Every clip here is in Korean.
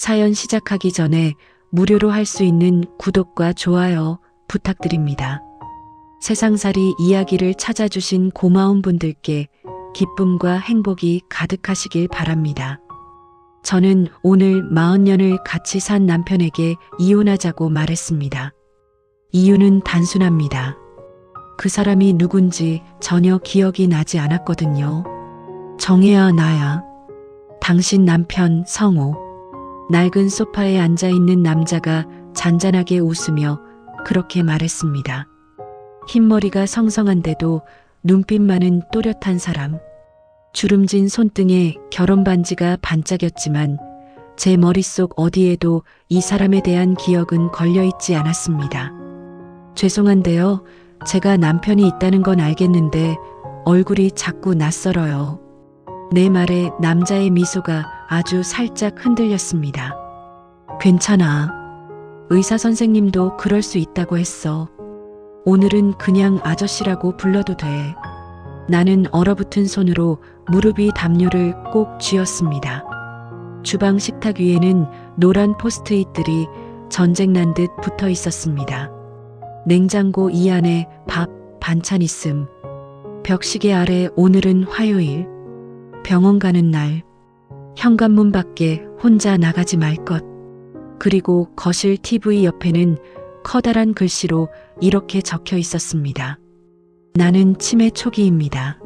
사연 시작하기 전에 무료로 할 수 있는 구독과 좋아요 부탁드립니다. 세상살이 이야기를 찾아주신 고마운 분들께 기쁨과 행복이 가득하시길 바랍니다. 저는 오늘 40년을 같이 산 남편에게 이혼하자고 말했습니다. 이유는 단순합니다. 그 사람이 누군지 전혀 기억이 나지 않았거든요. 정혜야, 나야. 당신 남편 성호. 낡은 소파에 앉아있는 남자가 잔잔하게 웃으며 그렇게 말했습니다. 흰머리가 성성한데도 눈빛만은 또렷한 사람. 주름진 손등에 결혼 반지가 반짝였지만 제 머릿속 어디에도 이 사람에 대한 기억은 걸려있지 않았습니다. 죄송한데요. 제가 남편이 있다는 건 알겠는데 얼굴이 자꾸 낯설어요. 내 말에 남자의 미소가 아주 살짝 흔들렸습니다. 괜찮아. 의사 선생님도 그럴 수 있다고 했어. 오늘은 그냥 아저씨라고 불러도 돼. 나는 얼어붙은 손으로 무릎 위 담요를 꼭 쥐었습니다. 주방 식탁 위에는 노란 포스트잇들이 전쟁 난 듯 붙어 있었습니다. 냉장고 이 안에 밥, 반찬 있음. 벽시계 아래 오늘은 화요일. 병원 가는 날. 현관문 밖에 혼자 나가지 말 것. 그리고 거실 TV 옆에는 커다란 글씨로 이렇게 적혀 있었습니다. 나는 치매 초기입니다.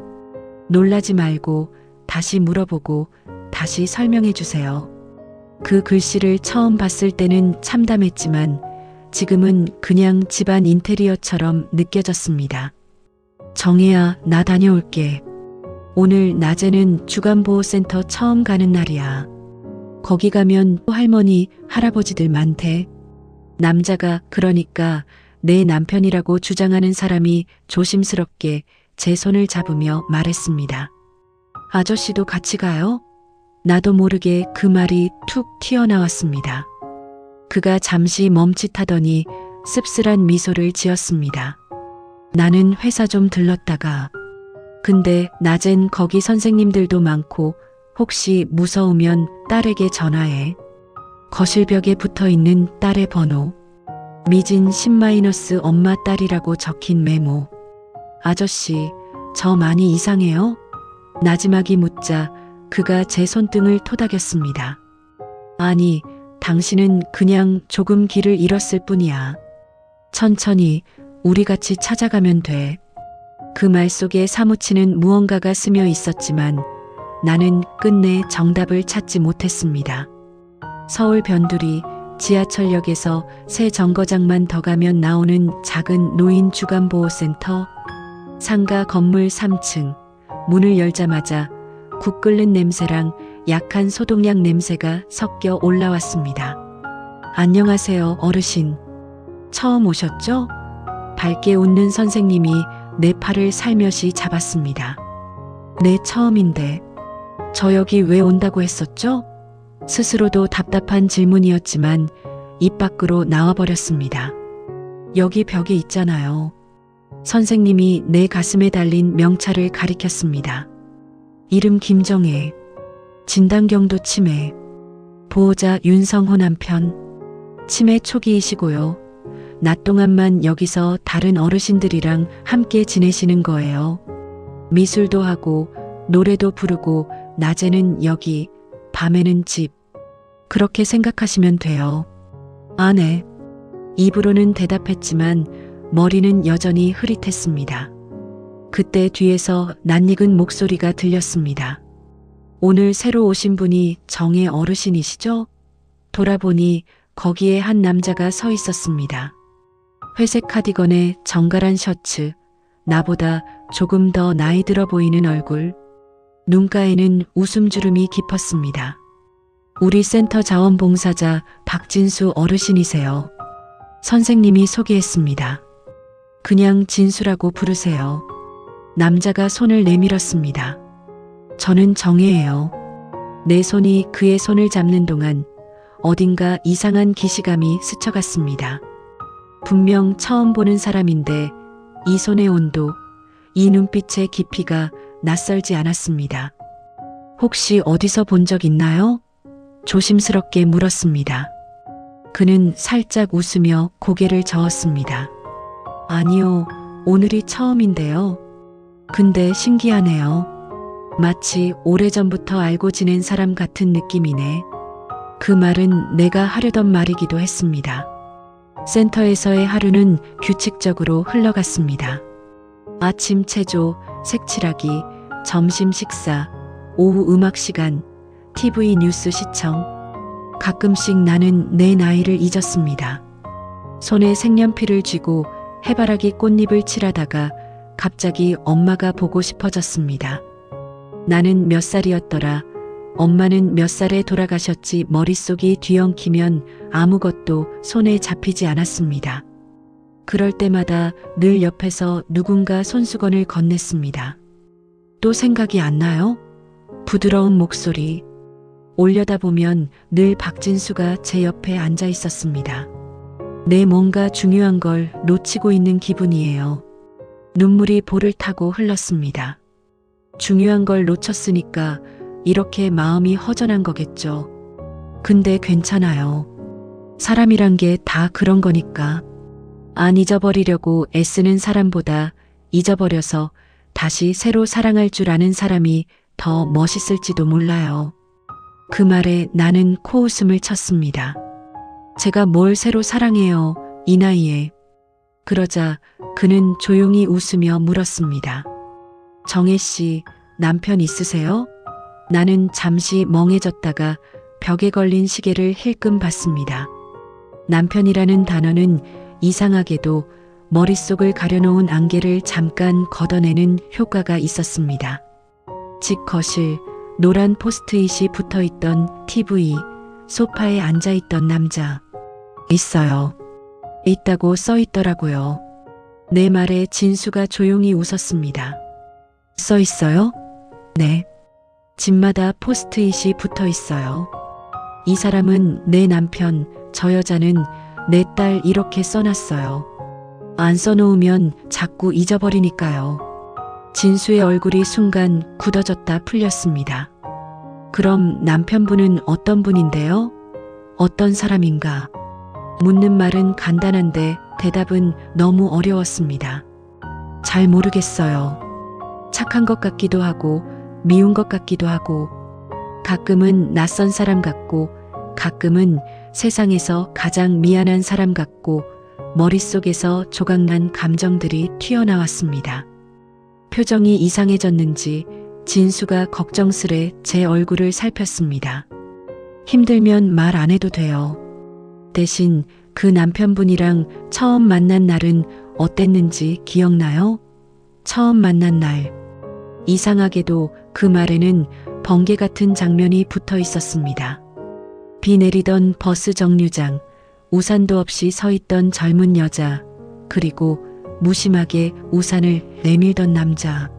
놀라지 말고 다시 물어보고 다시 설명해 주세요. 그 글씨를 처음 봤을 때는 참담했지만 지금은 그냥 집안 인테리어처럼 느껴졌습니다. 정혜야, 나 다녀올게. 오늘 낮에는 주간보호센터 처음 가는 날이야. 거기 가면 또 할머니, 할아버지들 많대. 남자가, 그러니까 내 남편이라고 주장하는 사람이 조심스럽게 제 손을 잡으며 말했습니다. 아저씨도 같이 가요? 나도 모르게 그 말이 툭 튀어나왔습니다. 그가 잠시 멈칫하더니 씁쓸한 미소를 지었습니다. 나는 회사 좀 들렀다가. 근데 낮엔 거기 선생님들도 많고 혹시 무서우면 딸에게 전화해. 거실벽에 붙어있는 딸의 번호. 미진 10- 엄마 딸이라고 적힌 메모. 아저씨, 저 많이 이상해요? 나지막이 묻자 그가 제 손등을 토닥였습니다. 아니, 당신은 그냥 조금 길을 잃었을 뿐이야. 천천히 우리 같이 찾아가면 돼. 그 말 속에 사무치는 무언가가 스며 있었지만 나는 끝내 정답을 찾지 못했습니다. 서울 변두리 지하철역에서 새 정거장만 더 가면 나오는 작은 노인 주간보호센터. 상가 건물 3층. 문을 열자마자 국 끓는 냄새랑 약한 소독약 냄새가 섞여 올라왔습니다. 안녕하세요, 어르신. 처음 오셨죠? 밝게 웃는 선생님이 내 팔을 살며시 잡았습니다. 네, 처음인데. 저 여기 왜 온다고 했었죠? 스스로도 답답한 질문이었지만 입 밖으로 나와버렸습니다. 여기 벽에 있잖아요. 선생님이 내 가슴에 달린 명찰을 가리켰습니다. 이름 김정혜. 진단경도 치매. 보호자 윤성호 남편. 치매 초기이시고요. 낮 동안만 여기서 다른 어르신들이랑 함께 지내시는 거예요. 미술도 하고 노래도 부르고 낮에는 여기, 밤에는 집. 그렇게 생각하시면 돼요. 아, 네. 입으로는 대답했지만 머리는 여전히 흐릿했습니다. 그때 뒤에서 낯익은 목소리가 들렸습니다. 오늘 새로 오신 분이 정혜 어르신이시죠? 돌아보니 거기에 한 남자가 서 있었습니다. 회색 카디건에 정갈한 셔츠, 나보다 조금 더 나이 들어 보이는 얼굴. 눈가에는 웃음주름이 깊었습니다. 우리 센터 자원봉사자 박진수 어르신이세요. 선생님이 소개했습니다. 그냥 진수라고 부르세요. 남자가 손을 내밀었습니다. 저는 정혜예요. 내 손이 그의 손을 잡는 동안 어딘가 이상한 기시감이 스쳐갔습니다. 분명 처음 보는 사람인데 이 손의 온도, 이 눈빛의 깊이가 낯설지 않았습니다. 혹시 어디서 본 적 있나요? 조심스럽게 물었습니다. 그는 살짝 웃으며 고개를 저었습니다. 아니요, 오늘이 처음인데요. 근데 신기하네요. 마치 오래전부터 알고 지낸 사람 같은 느낌이네. 그 말은 내가 하려던 말이기도 했습니다. 센터에서의 하루는 규칙적으로 흘러갔습니다. 아침 체조, 색칠하기, 점심 식사, 오후 음악 시간, TV 뉴스 시청. 가끔씩 나는 내 나이를 잊었습니다. 손에 색연필을 쥐고 해바라기 꽃잎을 칠하다가 갑자기 엄마가 보고 싶어졌습니다. 나는 몇 살이었더라. 엄마는 몇 살에 돌아가셨지. 머릿속이 뒤엉키면 아무것도 손에 잡히지 않았습니다. 그럴 때마다 늘 옆에서 누군가 손수건을 건넸습니다. 또 생각이 안 나요? 부드러운 목소리. 올려다보면 늘 박진수가 제 옆에 앉아 있었습니다. 내 뭔가 중요한 걸 놓치고 있는 기분이에요. 눈물이 볼을 타고 흘렀습니다. 중요한 걸 놓쳤으니까 이렇게 마음이 허전한 거겠죠. 근데 괜찮아요. 사람이란 게 다 그런 거니까. 안 잊어버리려고 애쓰는 사람보다 잊어버려서 다시 새로 사랑할 줄 아는 사람이 더 멋있을지도 몰라요. 그 말에 나는 코웃음을 쳤습니다. 제가 뭘 새로 사랑해요, 이 나이에. 그러자 그는 조용히 웃으며 물었습니다. 정혜 씨, 남편 있으세요? 나는 잠시 멍해졌다가 벽에 걸린 시계를 힐끔 봤습니다. 남편이라는 단어는 이상하게도 머릿속을 가려놓은 안개를 잠깐 걷어내는 효과가 있었습니다. 집 거실, 노란 포스트잇이 붙어있던 TV, 소파에 앉아있던 남자. 있어요. 있다고 써있더라고요. 내 말에 진수가 조용히 웃었습니다. 써있어요? 네. 집마다 포스트잇이 붙어있어요. 이 사람은 내 남편, 저 여자는 내 딸 이렇게 써놨어요. 안 써놓으면 자꾸 잊어버리니까요. 진수의 얼굴이 순간 굳어졌다 풀렸습니다. 그럼 남편분은 어떤 분인데요? 어떤 사람인가? 묻는 말은 간단한데 대답은 너무 어려웠습니다. 잘 모르겠어요. 착한 것 같기도 하고 미운 것 같기도 하고 가끔은 낯선 사람 같고 가끔은 세상에서 가장 미안한 사람 같고 머릿속에서 조각난 감정들이 튀어나왔습니다. 표정이 이상해졌는지 진수가 걱정스레 제 얼굴을 살폈습니다. 힘들면 말 안 해도 돼요. 대신 그 남편분이랑 처음 만난 날은 어땠는지 기억나요? 처음 만난 날. 이상하게도 그 말에는 번개 같은 장면이 붙어 있었습니다. 비 내리던 버스 정류장, 우산도 없이 서 있던 젊은 여자, 그리고 무심하게 우산을 내밀던 남자.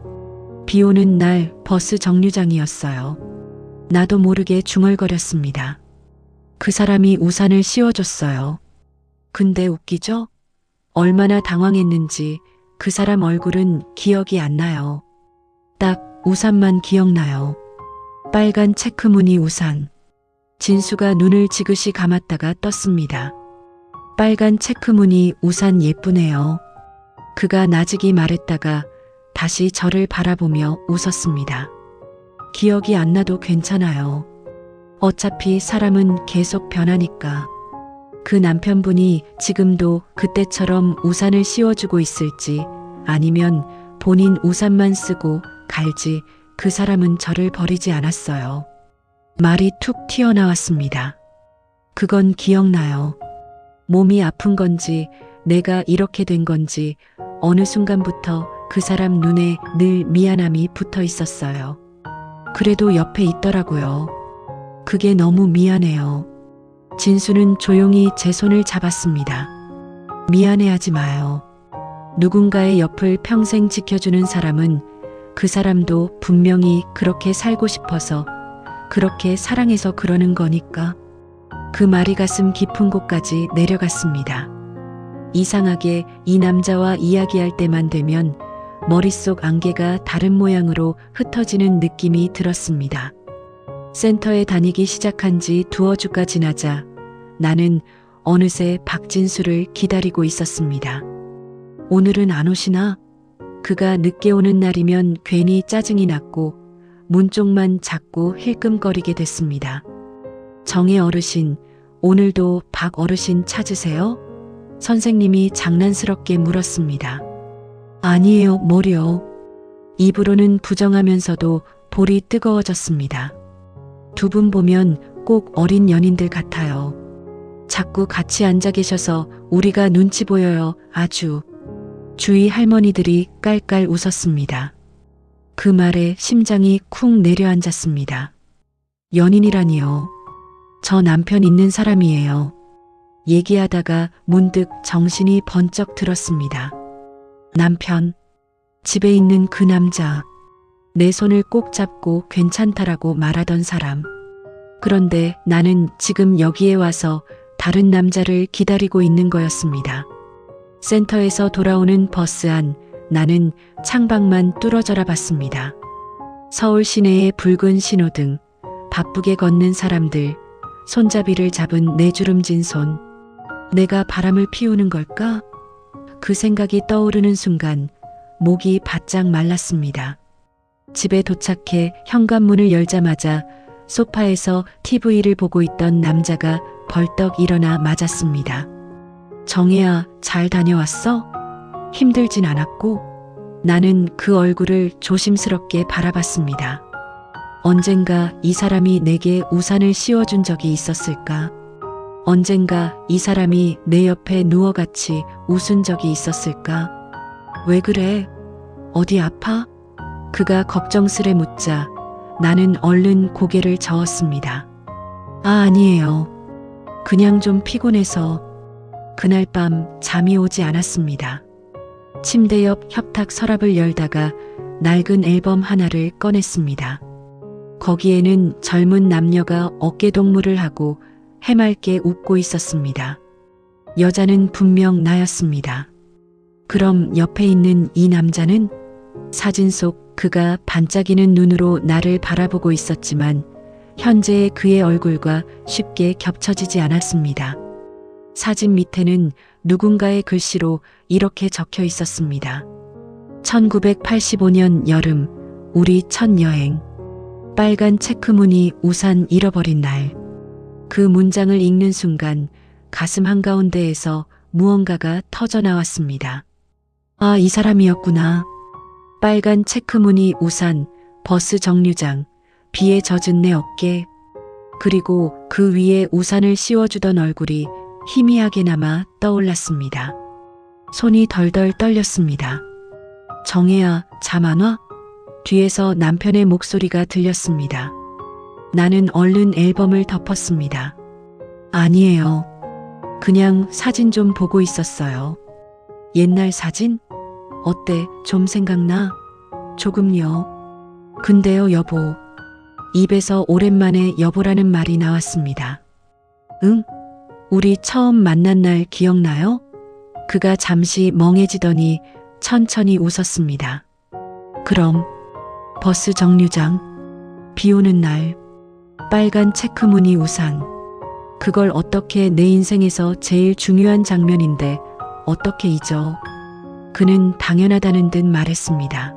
비 오는 날 버스 정류장이었어요. 나도 모르게 중얼거렸습니다. 그 사람이 우산을 씌워줬어요. 근데 웃기죠? 얼마나 당황했는지 그 사람 얼굴은 기억이 안 나요. 딱 우산만 기억나요. 빨간 체크무늬 우산. 진수가 눈을 지그시 감았다가 떴습니다. 빨간 체크무늬 우산 예쁘네요. 그가 나직이 말했다가 다시 저를 바라보며 웃었습니다. 기억이 안 나도 괜찮아요. 어차피 사람은 계속 변하니까. 그 남편분이 지금도 그때처럼 우산을 씌워주고 있을지 아니면 본인 우산만 쓰고 갈지 그 사람은 저를 버리지 않았어요. 말이 툭 튀어나왔습니다. 그건 기억나요. 몸이 아픈 건지 내가 이렇게 된 건지 어느 순간부터 그 사람 눈에 늘 미안함이 붙어 있었어요. 그래도 옆에 있더라고요. 그게 너무 미안해요. 진수는 조용히 제 손을 잡았습니다. 미안해하지 마요. 누군가의 옆을 평생 지켜주는 사람은 그 사람도 분명히 그렇게 살고 싶어서 그렇게 사랑해서 그러는 거니까. 그 말이 가슴 깊은 곳까지 내려갔습니다. 이상하게 이 남자와 이야기할 때만 되면 머릿속 안개가 다른 모양으로 흩어지는 느낌이 들었습니다. 센터에 다니기 시작한 지 두어 주가 지나자 나는 어느새 박진수를 기다리고 있었습니다. 오늘은 안 오시나? 그가 늦게 오는 날이면 괜히 짜증이 났고 문 쪽만 자꾸 힐끔거리게 됐습니다. 정혜 어르신, 오늘도 박 어르신 찾으세요? 선생님이 장난스럽게 물었습니다. 아니에요, 뭐려. 입으로는 부정하면서도 볼이 뜨거워졌습니다. 두 분 보면 꼭 어린 연인들 같아요. 자꾸 같이 앉아 계셔서 우리가 눈치 보여요, 아주. 주위 할머니들이 깔깔 웃었습니다. 그 말에 심장이 쿵 내려앉았습니다. 연인이라니요. 저 남편 있는 사람이에요. 얘기하다가 문득 정신이 번쩍 들었습니다. 남편, 집에 있는 그 남자, 내 손을 꼭 잡고 괜찮다라고 말하던 사람. 그런데 나는 지금 여기에 와서 다른 남자를 기다리고 있는 거였습니다. 센터에서 돌아오는 버스 안, 나는 창밖만 뚫어져라 봤습니다. 서울 시내의 붉은 신호등, 바쁘게 걷는 사람들, 손잡이를 잡은 내주름진 손. 내가 바람을 피우는 걸까? 그 생각이 떠오르는 순간 목이 바짝 말랐습니다. 집에 도착해 현관문을 열자마자 소파에서 TV를 보고 있던 남자가 벌떡 일어나 맞았습니다. 정혜야, 잘 다녀왔어? 힘들진 않았고? 나는 그 얼굴을 조심스럽게 바라봤습니다. 언젠가 이 사람이 내게 우산을 씌워준 적이 있었을까? 언젠가 이 사람이 내 옆에 누워 같이 웃은 적이 있었을까? 왜 그래? 어디 아파? 그가 걱정스레 묻자 나는 얼른 고개를 저었습니다. 아, 아니에요. 그냥 좀 피곤해서. 그날 밤 잠이 오지 않았습니다. 침대 옆 협탁 서랍을 열다가 낡은 앨범 하나를 꺼냈습니다. 거기에는 젊은 남녀가 어깨동무를 하고 해맑게 웃고 있었습니다. 여자는 분명 나였습니다. 그럼 옆에 있는 이 남자는? 사진 속 그가 반짝이는 눈으로 나를 바라보고 있었지만 현재의 그의 얼굴과 쉽게 겹쳐지지 않았습니다. 사진 밑에는 누군가의 글씨로 이렇게 적혀 있었습니다. 1985년 여름, 우리 첫 여행. 빨간 체크무늬 우산 잃어버린 날. 그 문장을 읽는 순간 가슴 한가운데에서 무언가가 터져 나왔습니다. 아, 이 사람이었구나. 빨간 체크무늬 우산, 버스 정류장, 비에 젖은 내 어깨, 그리고 그 위에 우산을 씌워주던 얼굴이 희미하게나마 떠올랐습니다. 손이 덜덜 떨렸습니다. 정혜야, 잠 안 와? 뒤에서 남편의 목소리가 들렸습니다. 나는 얼른 앨범을 덮었습니다. 아니에요. 그냥 사진 좀 보고 있었어요. 옛날 사진? 어때? 좀 생각나? 조금요. 근데요, 여보. 입에서 오랜만에 여보라는 말이 나왔습니다. 응? 우리 처음 만난 날 기억나요? 그가 잠시 멍해지더니 천천히 웃었습니다. 그럼 버스 정류장, 비 오는 날, 빨간 체크무늬 우산. 그걸 어떻게 내 인생에서 제일 중요한 장면인데 어떻게 잊어? 그는 당연하다는 듯 말했습니다.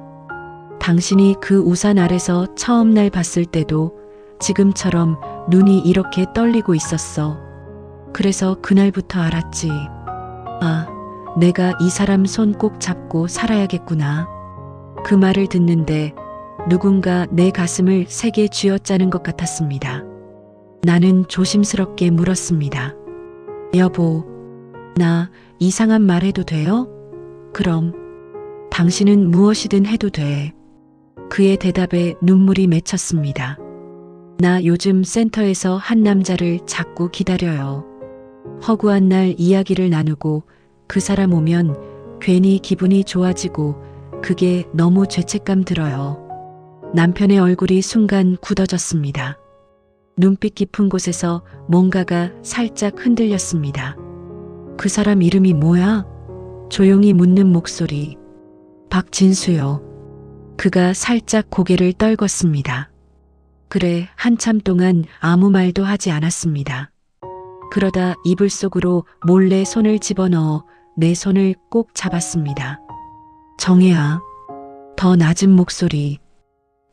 당신이 그 우산 아래서 처음 날 봤을 때도 지금처럼 눈이 이렇게 떨리고 있었어. 그래서 그날부터 알았지. 아, 내가 이 사람 손 꼭 잡고 살아야겠구나. 그 말을 듣는데 누군가 내 가슴을 세게 쥐어짜는 것 같았습니다. 나는 조심스럽게 물었습니다. 여보, 나 이상한 말 해도 돼요? 그럼 당신은 무엇이든 해도 돼. 그의 대답에 눈물이 맺혔습니다. 나 요즘 센터에서 한 남자를 자꾸 기다려요. 허구한 날 이야기를 나누고 그 사람 오면 괜히 기분이 좋아지고 그게 너무 죄책감 들어요. 남편의 얼굴이 순간 굳어졌습니다. 눈빛 깊은 곳에서 뭔가가 살짝 흔들렸습니다. 그 사람 이름이 뭐야? 조용히 묻는 목소리. 박진수요. 그가 살짝 고개를 떨궜습니다. 그래 한참 동안 아무 말도 하지 않았습니다. 그러다 이불 속으로 몰래 손을 집어넣어 내 손을 꼭 잡았습니다. 정혜야. 더 낮은 목소리.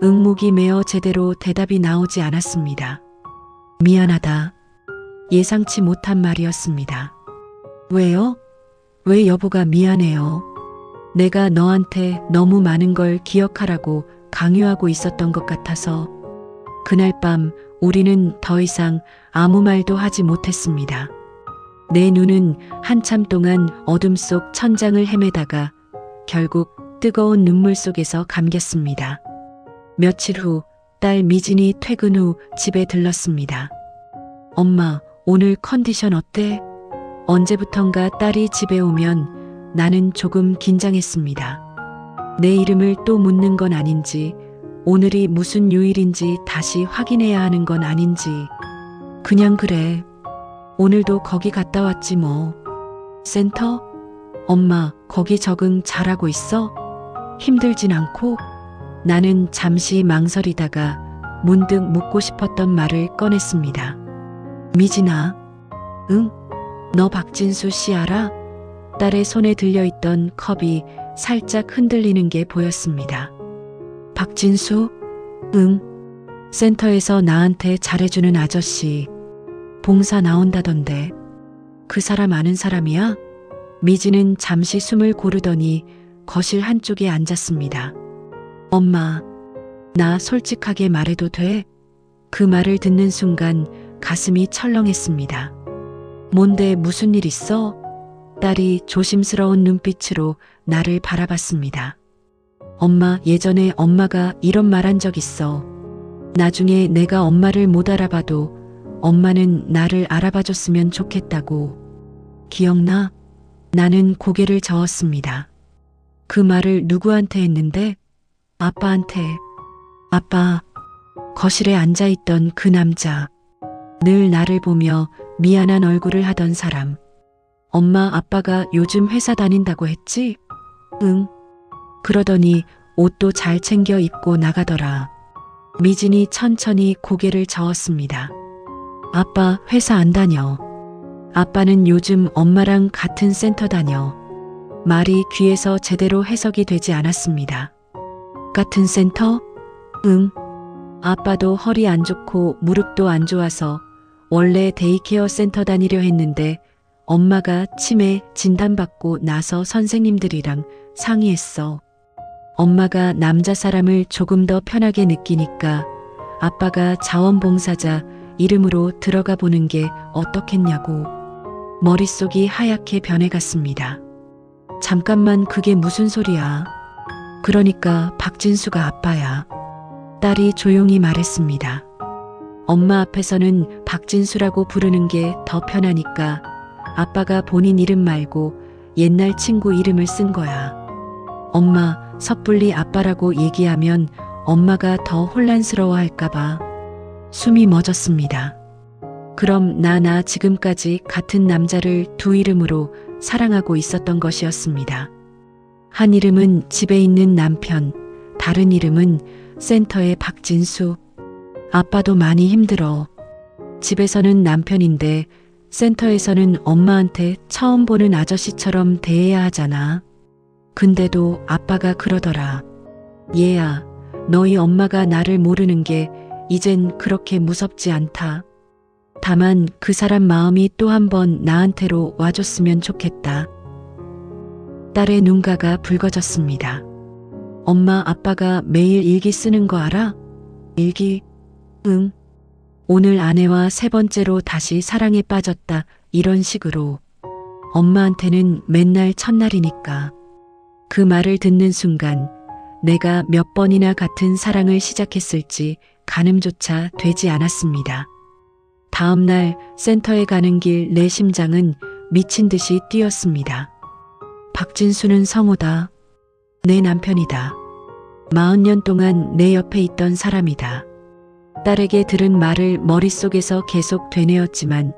목이 메어 제대로 대답이 나오지 않았습니다. 미안하다. 예상치 못한 말이었습니다. 왜요? 왜 여보가 미안해요? 내가 너한테 너무 많은 걸 기억하라고 강요하고 있었던 것 같아서. 그날 밤 우리는 더 이상 아무 말도 하지 못했습니다. 내 눈은 한참 동안 어둠 속 천장을 헤매다가 결국 뜨거운 눈물 속에서 감겼습니다. 며칠 후 딸 미진이 퇴근 후 집에 들렀습니다. 엄마, 오늘 컨디션 어때? 언제부턴가 딸이 집에 오면 나는 조금 긴장했습니다. 내 이름을 또 묻는 건 아닌지, 오늘이 무슨 요일인지 다시 확인해야 하는 건 아닌지. 그냥 그래. 오늘도 거기 갔다 왔지 뭐. 센터? 엄마, 거기 적응 잘하고 있어? 힘들진 않고? 나는 잠시 망설이다가 문득 묻고 싶었던 말을 꺼냈습니다. 미진아. 응? 너 박진수 씨 알아? 딸의 손에 들려있던 컵이 살짝 흔들리는 게 보였습니다. 박진수? 응. 센터에서 나한테 잘해주는 아저씨. 봉사 나온다던데. 그 사람 아는 사람이야? 미진은 잠시 숨을 고르더니 거실 한쪽에 앉았습니다. 엄마, 나 솔직하게 말해도 돼? 그 말을 듣는 순간 가슴이 철렁했습니다. 뭔데 무슨 일 있어? 딸이 조심스러운 눈빛으로 나를 바라봤습니다. 엄마, 예전에 엄마가 이런 말 한 적 있어. 나중에 내가 엄마를 못 알아봐도 엄마는 나를 알아봐줬으면 좋겠다고. 기억나? 나는 고개를 저었습니다. 그 말을 누구한테 했는데? 아빠한테. 아빠. 거실에 앉아있던 그 남자. 늘 나를 보며 미안한 얼굴을 하던 사람. 엄마, 아빠가 요즘 회사 다닌다고 했지? 응. 그러더니 옷도 잘 챙겨 입고 나가더라. 미진이 천천히 고개를 저었습니다. 아빠 회사 안 다녀. 아빠는 요즘 엄마랑 같은 센터 다녀. 말이 귀에서 제대로 해석이 되지 않았습니다. 같은 센터? 응. 아빠도 허리 안 좋고 무릎도 안 좋아서 원래 데이케어 센터 다니려 했는데 엄마가 치매 진단받고 나서 선생님들이랑 상의했어. 엄마가 남자 사람을 조금 더 편하게 느끼니까 아빠가 자원봉사자 이름으로 들어가 보는 게 어떻겠냐고. 머릿속이 하얗게 변해갔습니다. 잠깐만, 그게 무슨 소리야? 그러니까 박진수가 아빠야. 딸이 조용히 말했습니다. 엄마 앞에서는 박진수라고 부르는 게 더 편하니까 아빠가 본인 이름 말고 옛날 친구 이름을 쓴 거야. 엄마, 섣불리 아빠라고 얘기하면 엄마가 더 혼란스러워 할까봐. 숨이 멎었습니다. 그럼 나 지금까지 같은 남자를 두 이름으로 사랑하고 있었던 것이었습니다. 한 이름은 집에 있는 남편, 다른 이름은 센터의 박진수. 아빠도 많이 힘들어. 집에서는 남편인데 센터에서는 엄마한테 처음 보는 아저씨처럼 대해야 하잖아. 근데도 아빠가 그러더라. 얘야, 너희 엄마가 나를 모르는 게 이젠 그렇게 무섭지 않다. 다만 그 사람 마음이 또 한 번 나한테로 와줬으면 좋겠다. 딸의 눈가가 붉어졌습니다. 엄마, 아빠가 매일 일기 쓰는 거 알아? 일기? 응. 오늘 아내와 세 번째로 다시 사랑에 빠졌다. 이런 식으로. 엄마한테는 맨날 첫날이니까. 그 말을 듣는 순간 내가 몇 번이나 같은 사랑을 시작했을지 가늠조차 되지 않았습니다. 다음 날 센터에 가는 길 내 심장은 미친 듯이 뛰었습니다. 박진수는 성우다. 내 남편이다. 40년 동안 내 옆에 있던 사람이다. 딸에게 들은 말을 머릿속에서 계속 되뇌었지만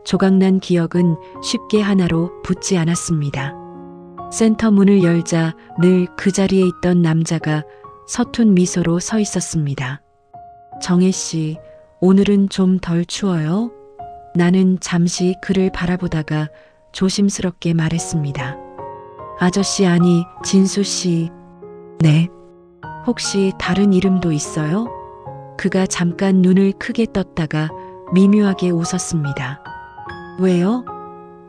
조각난 기억은 쉽게 하나로 붙지 않았습니다. 센터 문을 열자 늘 그 자리에 있던 남자가 서툰 미소로 서 있었습니다. 정혜 씨, 오늘은 좀 덜 추워요? 나는 잠시 그를 바라보다가 조심스럽게 말했습니다. 아저씨 아니, 진수 씨. 네. 혹시 다른 이름도 있어요? 그가 잠깐 눈을 크게 떴다가 미묘하게 웃었습니다. 왜요?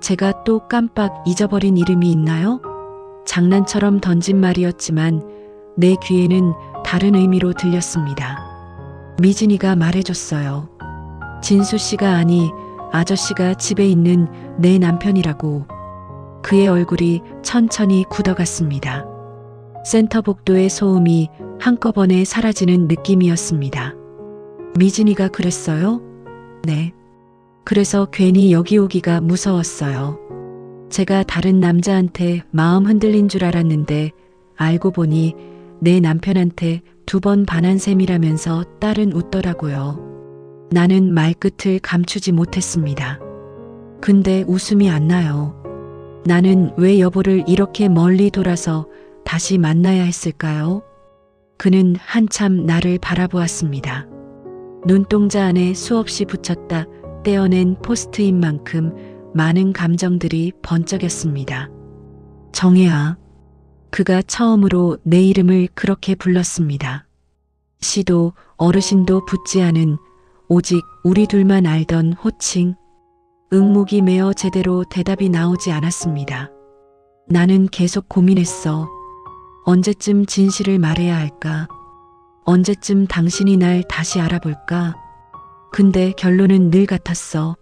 제가 또 깜빡 잊어버린 이름이 있나요? 장난처럼 던진 말이었지만 내 귀에는 다른 의미로 들렸습니다. 미진이가 말해줬어요. 진수 씨가 아니, 아저씨가 집에 있는 내 남편이라고. 그의 얼굴이 천천히 굳어갔습니다. 센터 복도의 소음이 한꺼번에 사라지는 느낌이었습니다. 미진이가 그랬어요? 네. 그래서 괜히 여기 오기가 무서웠어요. 제가 다른 남자한테 마음 흔들린 줄 알았는데 알고 보니 내 남편한테 2번 반한 셈이라면서 딸은 웃더라고요. 나는 말끝을 감추지 못했습니다. 근데 웃음이 안 나요. 나는 왜 여보를 이렇게 멀리 돌아서 다시 만나야 했을까요? 그는 한참 나를 바라보았습니다. 눈동자 안에 수없이 붙였다 떼어낸 포스트잇만큼 많은 감정들이 번쩍였습니다. 정혜아. 그가 처음으로 내 이름을 그렇게 불렀습니다. 시도 어르신도 붙지 않은 오직 우리 둘만 알던 호칭. 응목이 메어 제대로 대답이 나오지 않았습니다. 나는 계속 고민했어. 언제쯤 진실을 말해야 할까? 언제쯤 당신이 날 다시 알아볼까? 근데 결론은 늘 같았어.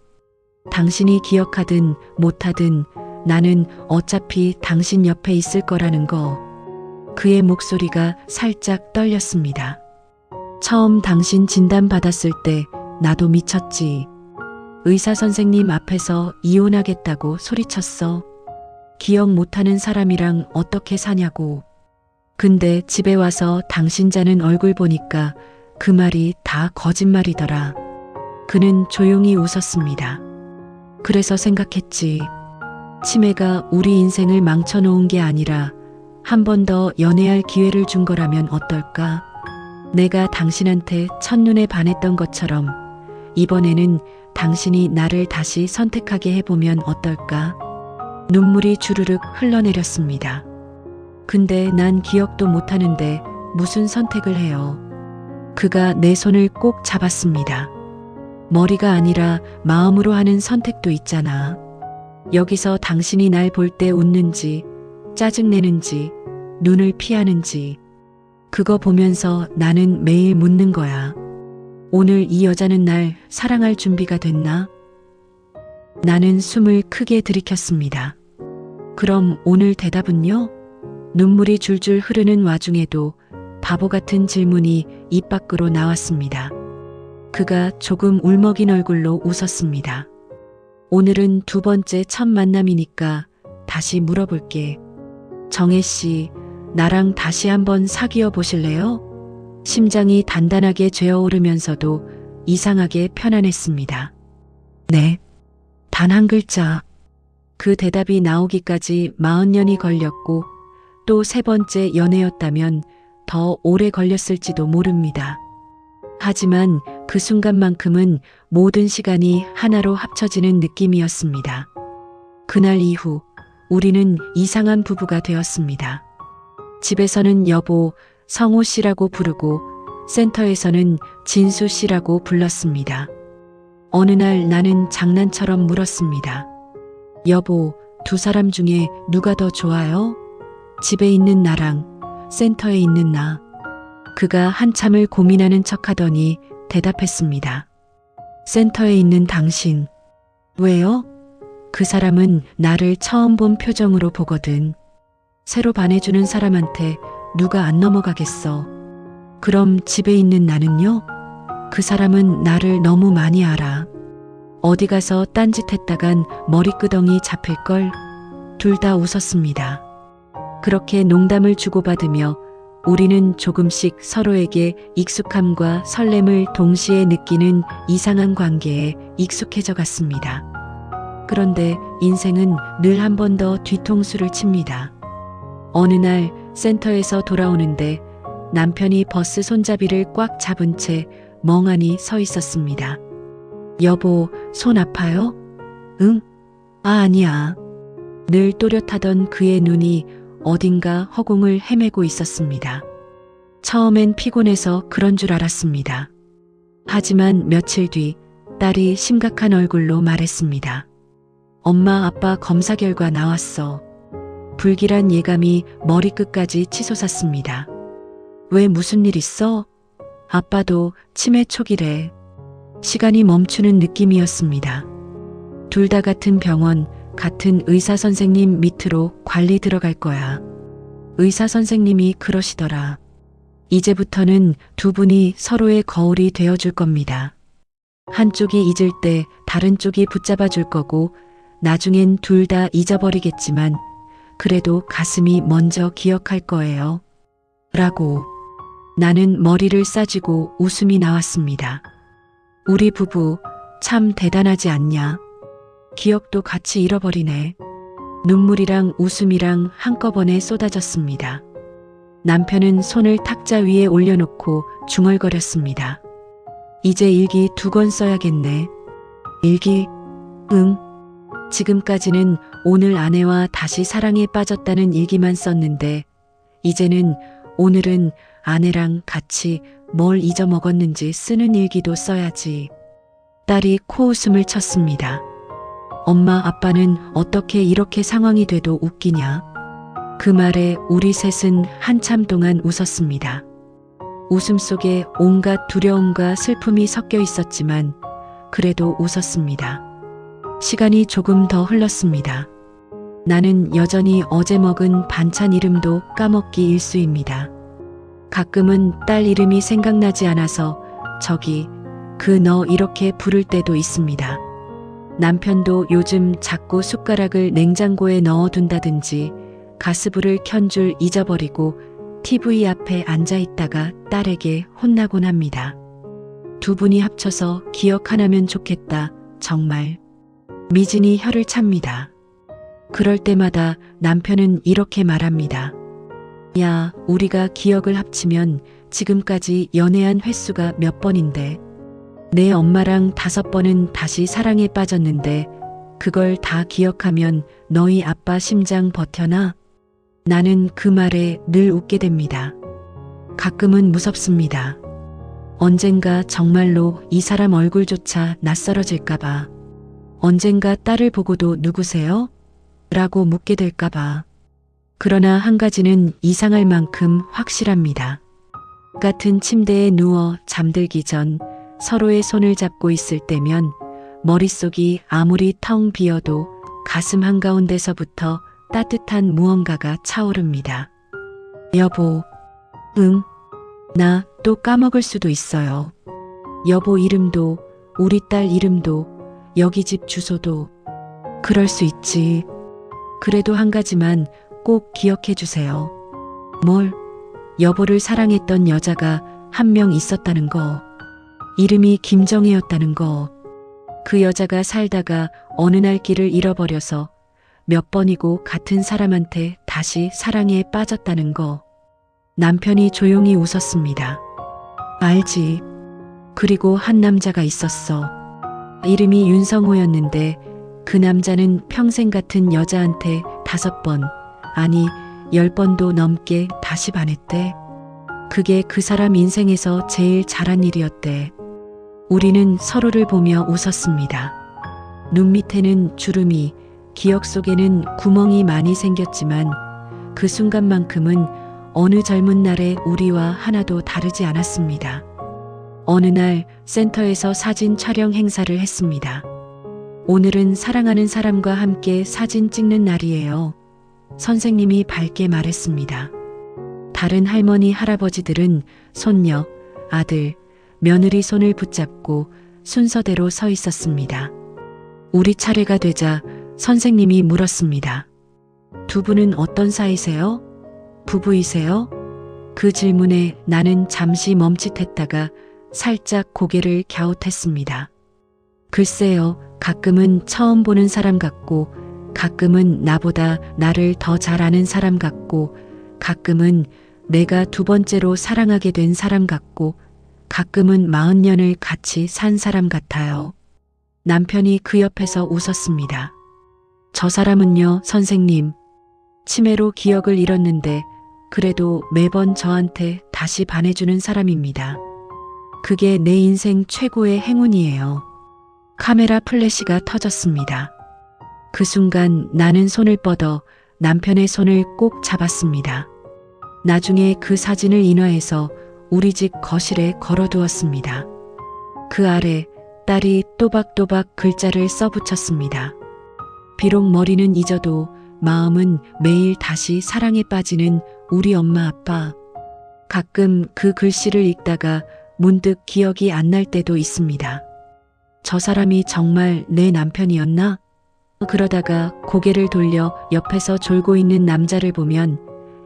당신이 기억하든 못하든 나는 어차피 당신 옆에 있을 거라는 거. 그의 목소리가 살짝 떨렸습니다. 처음 당신 진단 받았을 때 나도 미쳤지. 의사 선생님 앞에서 이혼하겠다고 소리쳤어. 기억 못하는 사람이랑 어떻게 사냐고. 근데 집에 와서 당신 자는 얼굴 보니까 그 말이 다 거짓말이더라. 그는 조용히 웃었습니다. 그래서 생각했지. 치매가 우리 인생을 망쳐놓은 게 아니라 한 번 더 연애할 기회를 준 거라면 어떨까? 내가 당신한테 첫눈에 반했던 것처럼 이번에는 당신이 나를 다시 선택하게 해보면 어떨까? 눈물이 주르륵 흘러내렸습니다. 근데 난 기억도 못하는데 무슨 선택을 해요? 그가 내 손을 꼭 잡았습니다. 머리가 아니라 마음으로 하는 선택도 있잖아. 여기서 당신이 날 볼 때 웃는지, 짜증내는지, 눈을 피하는지, 그거 보면서 나는 매일 묻는 거야. 오늘 이 여자는 날 사랑할 준비가 됐나? 나는 숨을 크게 들이켰습니다. 그럼 오늘 대답은요? 눈물이 줄줄 흐르는 와중에도 바보 같은 질문이 입 밖으로 나왔습니다. 그가 조금 울먹인 얼굴로 웃었습니다. 오늘은 2번째 첫 만남이니까 다시 물어볼게. 정혜 씨, 나랑 다시 한번 사귀어 보실래요? 심장이 단단하게 죄어오르면서도 이상하게 편안했습니다. 네. 단 한 글자. 그 대답이 나오기까지 40년이 걸렸고 또 3번째 연애였다면 더 오래 걸렸을지도 모릅니다. 하지만 그 순간만큼은 모든 시간이 하나로 합쳐지는 느낌이었습니다. 그날 이후 우리는 이상한 부부가 되었습니다. 집에서는 여보, 성호 씨라고 부르고 센터에서는 진수 씨라고 불렀습니다. 어느 날 나는 장난처럼 물었습니다. 여보, 2 사람 중에 누가 더 좋아요? 집에 있는 나랑 센터에 있는 나. 그가 한참을 고민하는 척하더니 대답했습니다. 센터에 있는 당신. 왜요? 그 사람은 나를 처음 본 표정으로 보거든. 새로 반해주는 사람한테 누가 안 넘어가겠어. 그럼 집에 있는 나는요? 그 사람은 나를 너무 많이 알아. 어디 가서 딴짓했다간 머리끄덩이 잡힐걸? 둘 다 웃었습니다. 그렇게 농담을 주고받으며 우리는 조금씩 서로에게 익숙함과 설렘을 동시에 느끼는 이상한 관계에 익숙해져 갔습니다. 그런데 인생은 늘 한 번 더 뒤통수를 칩니다. 어느 날 센터에서 돌아오는데 남편이 버스 손잡이를 꽉 잡은 채 멍하니 서 있었습니다. 여보, 손 아파요? 응? 아니야. 늘 또렷하던 그의 눈이 어딘가 허공을 헤매고 있었습니다. 처음엔 피곤해서 그런 줄 알았습니다. 하지만 며칠 뒤 딸이 심각한 얼굴로 말했습니다. 엄마, 아빠 검사 결과 나왔어. 불길한 예감이 머리끝까지 치솟았습니다. 왜, 무슨 일 있어? 아빠도 치매 초기래. 시간이 멈추는 느낌이었습니다. 둘 다 같은 병원, 같은 의사 선생님 밑으로 관리 들어갈 거야. 의사 선생님이 그러시더라. 이제부터는 두 분이 서로의 거울이 되어줄 겁니다. 한쪽이 잊을 때 다른 쪽이 붙잡아 줄 거고, 나중엔 둘 다 잊어버리겠지만 그래도 가슴이 먼저 기억할 거예요. 라고. 나는 머리를 싸쥐고 웃음이 나왔습니다. 우리 부부 참 대단하지 않냐? 기억도 같이 잃어버리네. 눈물이랑 웃음이랑 한꺼번에 쏟아졌습니다. 남편은 손을 탁자 위에 올려놓고 중얼거렸습니다. 이제 일기 2권 써야겠네. 일기? 응. 지금까지는 오늘 아내와 다시 사랑에 빠졌다는 일기만 썼는데, 이제는 오늘은 아내랑 같이 뭘 잊어먹었는지 쓰는 일기도 써야지. 딸이 코웃음을 쳤습니다. 엄마, 아빠는 어떻게 이렇게 상황이 돼도 웃기냐? 그 말에 우리 셋은 한참 동안 웃었습니다. 웃음 속에 온갖 두려움과 슬픔이 섞여 있었지만 그래도 웃었습니다. 시간이 조금 더 흘렀습니다. 나는 여전히 어제 먹은 반찬 이름도 까먹기 일쑤입니다. 가끔은 딸 이름이 생각나지 않아서 저기, 너 이렇게 부를 때도 있습니다. 남편도 요즘 자꾸 숟가락을 냉장고에 넣어둔다든지 가스불을 켠 줄 잊어버리고 TV 앞에 앉아 있다가 딸에게 혼나곤 합니다. 두 분이 합쳐서 기억 하나면 좋겠다, 정말. 미진이 혀를 찹니다. 그럴 때마다 남편은 이렇게 말합니다. 야, 우리가 기억을 합치면 지금까지 연애한 횟수가 몇 번인데, 내 엄마랑 5번은 다시 사랑에 빠졌는데 그걸 다 기억하면 너희 아빠 심장 버텨나? 나는 그 말에 늘 웃게 됩니다. 가끔은 무섭습니다. 언젠가 정말로 이 사람 얼굴조차 낯설어질까봐. 언젠가 딸을 보고도 누구세요? 라고 묻게 될까봐. 그러나 한 가지는 이상할 만큼 확실합니다. 같은 침대에 누워 잠들기 전 서로의 손을 잡고 있을 때면 머릿속이 아무리 텅 비어도 가슴 한가운데서부터 따뜻한 무언가가 차오릅니다. 여보. 응. 나 또 까먹을 수도 있어요. 여보 이름도, 우리 딸 이름도, 여기 집 주소도. 그럴 수 있지. 그래도 한 가지만 꼭 기억해 주세요. 뭘? 여보를 사랑했던 여자가 한 명 있었다는 거. 이름이 김정혜였다는 거. 그 여자가 살다가 어느 날 길을 잃어버려서 몇 번이고 같은 사람한테 다시 사랑에 빠졌다는 거. 남편이 조용히 웃었습니다. 알지. 그리고 한 남자가 있었어. 이름이 윤성호였는데 그 남자는 평생 같은 여자한테 5번, 아니 10번도 넘게 다시 반했대. 그게 그 사람 인생에서 제일 잘한 일이었대. 우리는 서로를 보며 웃었습니다. 눈 밑에는 주름이, 기억 속에는 구멍이 많이 생겼지만 그 순간만큼은 어느 젊은 날의 우리와 하나도 다르지 않았습니다. 어느 날 센터에서 사진 촬영 행사를 했습니다. 오늘은 사랑하는 사람과 함께 사진 찍는 날이에요. 선생님이 밝게 말했습니다. 다른 할머니, 할아버지들은 손녀, 아들, 며느리 손을 붙잡고 순서대로 서 있었습니다. 우리 차례가 되자 선생님이 물었습니다. 두 분은 어떤 사이세요? 부부이세요? 그 질문에 나는 잠시 멈칫했다가 살짝 고개를 갸웃했습니다. 글쎄요, 가끔은 처음 보는 사람 같고, 가끔은 나보다 나를 더 잘 아는 사람 같고, 가끔은 내가 두 번째로 사랑하게 된 사람 같고, 가끔은 40년을 같이 산 사람 같아요. 남편이 그 옆에서 웃었습니다. 저 사람은요, 선생님. 치매로 기억을 잃었는데 그래도 매번 저한테 다시 반해주는 사람입니다. 그게 내 인생 최고의 행운이에요. 카메라 플래시가 터졌습니다. 그 순간 나는 손을 뻗어 남편의 손을 꼭 잡았습니다. 나중에 그 사진을 인화해서 우리 집 거실에 걸어두었습니다. 그 아래 딸이 또박또박 글자를 써붙였습니다. 비록 머리는 잊어도 마음은 매일 다시 사랑에 빠지는 우리 엄마 아빠. 가끔 그 글씨를 읽다가 문득 기억이 안 날 때도 있습니다. 저 사람이 정말 내 남편이었나? 그러다가 고개를 돌려 옆에서 졸고 있는 남자를 보면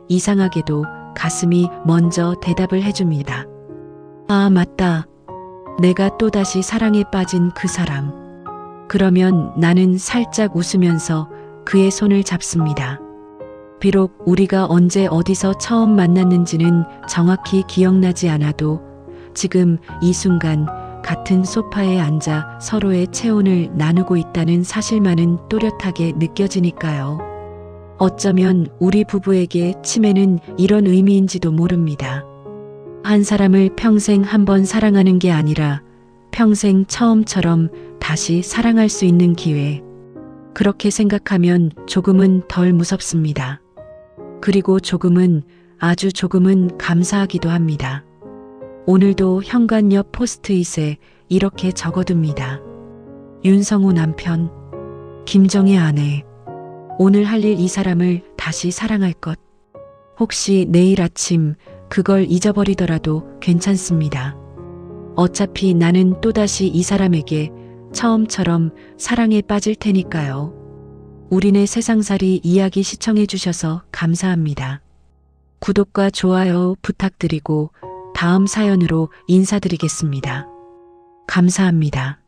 이상하게도 가슴이 먼저 대답을 해줍니다. 아, 맞다. 내가 또다시 사랑에 빠진 그 사람. 그러면 나는 살짝 웃으면서 그의 손을 잡습니다. 비록 우리가 언제 어디서 처음 만났는지는 정확히 기억나지 않아도 지금 이 순간 같은 소파에 앉아 서로의 체온을 나누고 있다는 사실만은 또렷하게 느껴지니까요. 어쩌면 우리 부부에게 치매는 이런 의미인지도 모릅니다. 한 사람을 평생 한 번 사랑하는 게 아니라 평생 처음처럼 다시 사랑할 수 있는 기회. 그렇게 생각하면 조금은 덜 무섭습니다. 그리고 조금은, 아주 조금은 감사하기도 합니다. 오늘도 현관 옆 포스트잇에 이렇게 적어둡니다. 윤성우 남편, 김정희 아내. 오늘 할 일 이 사람을 다시 사랑할 것. 혹시 내일 아침 그걸 잊어버리더라도 괜찮습니다. 어차피 나는 또다시 이 사람에게 처음처럼 사랑에 빠질 테니까요. 우리네 세상살이 이야기 시청해 주셔서 감사합니다. 구독과 좋아요 부탁드리고 다음 사연으로 인사드리겠습니다. 감사합니다.